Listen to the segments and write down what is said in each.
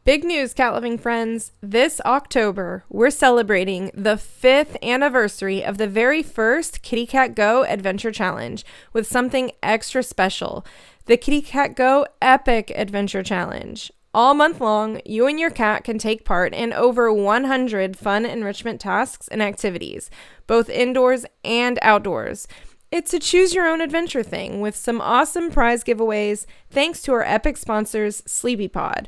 Big news, cat loving friends. This October, we're celebrating the 5th anniversary of the very first KittyCatGO Adventure Challenge with something extra special, the KittyCatGO Epic Adventure Challenge. All month long, you and your cat can take part in over 100 fun enrichment tasks and activities, both indoors and outdoors. It's a choose your own adventure thing with some awesome prize giveaways thanks to our epic sponsors, SleepyPod,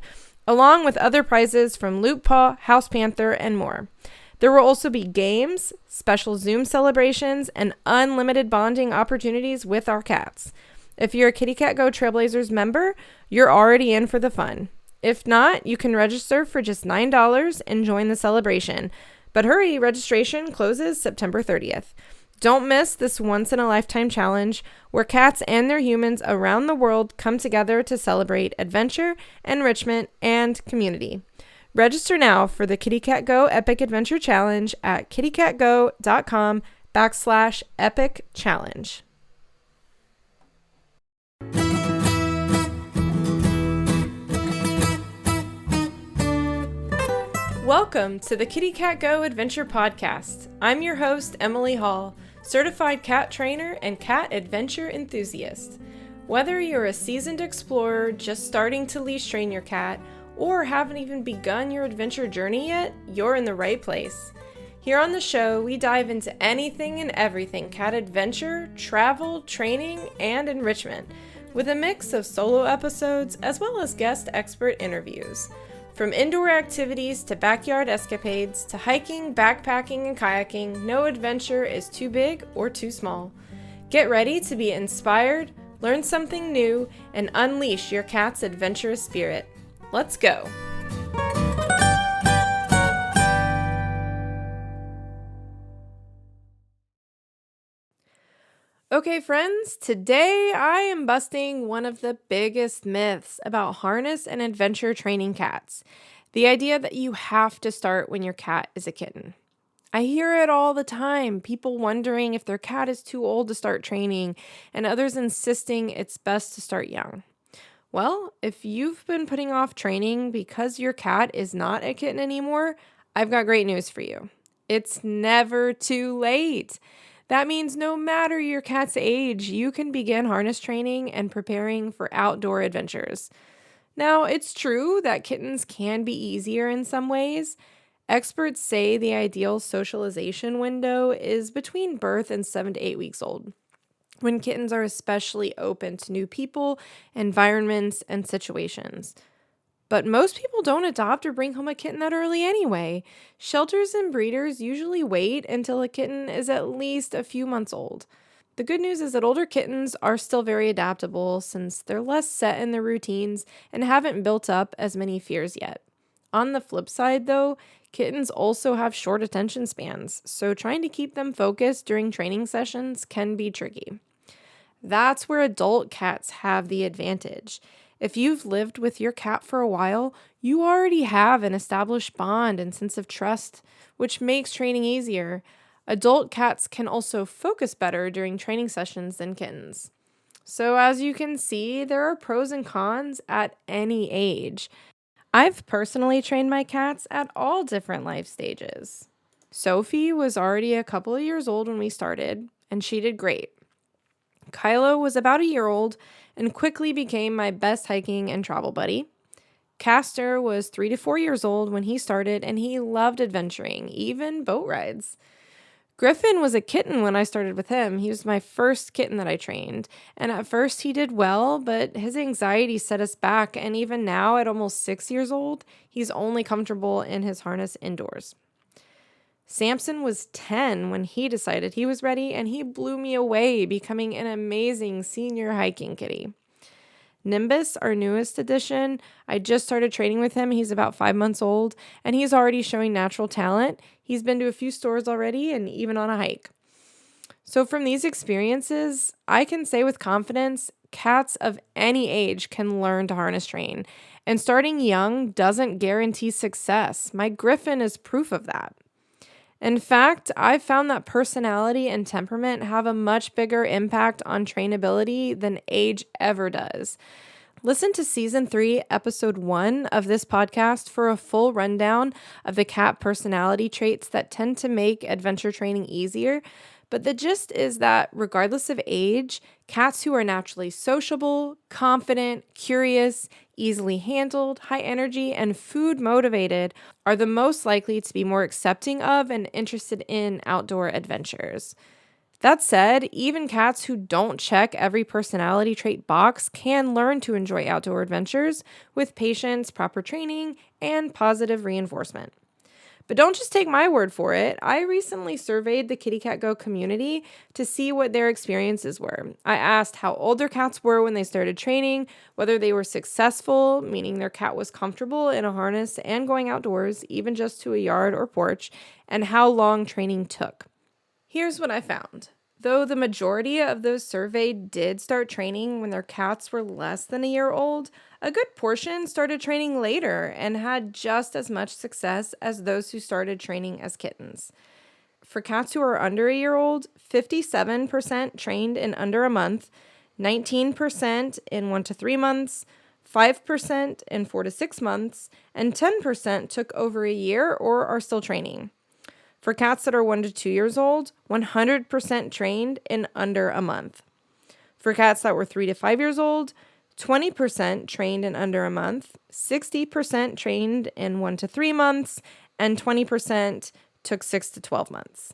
along with other prizes from Loop Paw, House Panther, and more. There will also be games, special Zoom celebrations, and unlimited bonding opportunities with our cats. If you're a KittyCatGO Trailblazers member, you're already in for the fun. If not, you can register for just $9 and join the celebration. But hurry, registration closes September 30th. Don't miss this once-in-a-lifetime challenge where cats and their humans around the world come together to celebrate adventure, enrichment, and community. Register now for the KittyCatGO Epic Adventure Challenge at kittycatgo.com/epic challenge. Welcome to the KittyCatGO Adventure Podcast. I'm your host, Emily Hall, certified cat trainer and cat adventure enthusiast. Whether you're a seasoned explorer just starting to leash train your cat or haven't even begun your adventure journey yet, you're in the right place. Here on the show, we dive into anything and everything cat adventure, travel, training, and enrichment, with a mix of solo episodes as well as guest expert interviews. From indoor activities to backyard escapades to hiking, backpacking, and kayaking, no adventure is too big or too small. Get ready to be inspired, learn something new, and unleash your cat's adventurous spirit. Let's go! Okay, friends, today I am busting one of the biggest myths about harness and adventure training cats. The idea that you have to start when your cat is a kitten. I hear it all the time, people wondering if their cat is too old to start training, and others insisting it's best to start young. Well, if you've been putting off training because your cat is not a kitten anymore, I've got great news for you. It's never too late. That means no matter your cat's age, you can begin harness training and preparing for outdoor adventures. Now, it's true that kittens can be easier in some ways. Experts say the ideal socialization window is between birth and 7 to 8 weeks old, when kittens are especially open to new people, environments, and situations. But most people don't adopt or bring home a kitten that early anyway. Shelters and breeders usually wait until a kitten is at least a few months old. The good news is that older kittens are still very adaptable since they're less set in their routines and haven't built up as many fears yet. On the flip side, though, kittens also have short attention spans, so trying to keep them focused during training sessions can be tricky. That's where adult cats have the advantage. If you've lived with your cat for a while, you already have an established bond and sense of trust, which makes training easier. Adult cats can also focus better during training sessions than kittens. So as you can see, there are pros and cons at any age. I've personally trained my cats at all different life stages. Sophie was already a couple of years old when we started, and she did great. Kylo was about a year old and quickly became my best hiking and travel buddy. Castor was 3 to 4 years old when he started, and he loved adventuring, even boat rides. Griffin was a kitten when I started with him. He was my first kitten that I trained, and at first he did well, but his anxiety set us back, and even now, at almost 6 years old, he's only comfortable in his harness indoors. Samson was 10 when he decided he was ready, and he blew me away, becoming an amazing senior hiking kitty. Nimbus, our newest addition, I just started training with him. He's about 5 months old, and he's already showing natural talent. He's been to a few stores already and even on a hike. So from these experiences, I can say with confidence, cats of any age can learn to harness train, and starting young doesn't guarantee success. My Griffin is proof of that. In fact, I've found that personality and temperament have a much bigger impact on trainability than age ever does. Listen to Season 3, Episode 1 of this podcast for a full rundown of the cat personality traits that tend to make adventure training easier. But the gist is that regardless of age, cats who are naturally sociable, confident, curious, easily handled, high energy, and food motivated are the most likely to be more accepting of and interested in outdoor adventures. That said, even cats who don't check every personality trait box can learn to enjoy outdoor adventures with patience, proper training, and positive reinforcement. But don't just take my word for it. I recently surveyed the KittyCatGO community to see what their experiences were. I asked how old their cats were when they started training, whether they were successful, meaning their cat was comfortable in a harness and going outdoors, even just to a yard or porch, and how long training took. Here's what I found. Though the majority of those surveyed did start training when their cats were less than a year old, a good portion started training later and had just as much success as those who started training as kittens. For cats who are under a year old, 57% trained in under a month, 19% in 1 to 3 months, 5% in 4 to 6 months, and 10% took over a year or are still training. For cats that are 1 to 2 years old, 100% trained in under a month. For cats that were 3 to 5 years old, 20% trained in under a month, 60% trained in 1 to 3 months, and 20% took 6 to 12 months.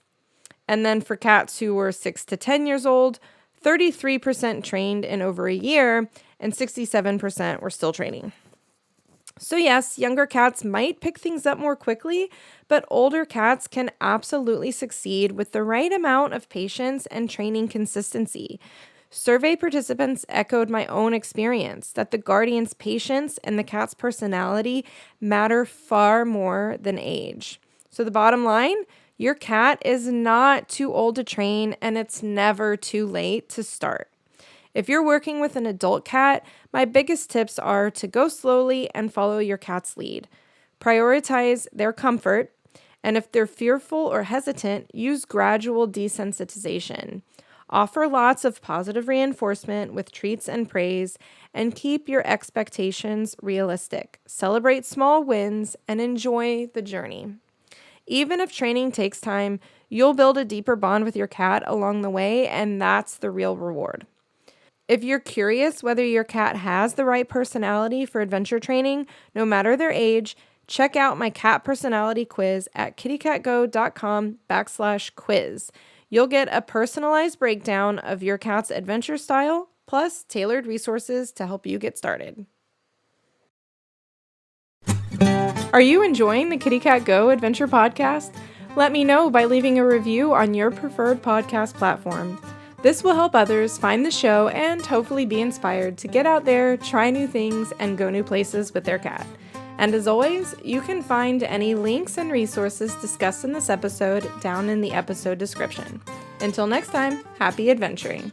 And then for cats who were 6 to 10 years old, 33% trained in over a year, and 67% were still training. So yes, younger cats might pick things up more quickly, but older cats can absolutely succeed with the right amount of patience and training consistency. Survey participants echoed my own experience that the guardian's patience and the cat's personality matter far more than age. So the bottom line, your cat is not too old to train, and it's never too late to start. If you're working with an adult cat, my biggest tips are to go slowly and follow your cat's lead. Prioritize their comfort, and if they're fearful or hesitant, use gradual desensitization. Offer lots of positive reinforcement with treats and praise, and keep your expectations realistic. Celebrate small wins and enjoy the journey. Even if training takes time, you'll build a deeper bond with your cat along the way, and that's the real reward. If you're curious whether your cat has the right personality for adventure training, no matter their age, check out my cat personality quiz at kittycatgo.com/quiz. You'll get a personalized breakdown of your cat's adventure style, plus tailored resources to help you get started. Are you enjoying the Kitty Cat Go Adventure Podcast? Let me know by leaving a review on your preferred podcast platform. This will help others find the show and hopefully be inspired to get out there, try new things, and go new places with their cat. And as always, you can find any links and resources discussed in this episode down in the episode description. Until next time, happy adventuring!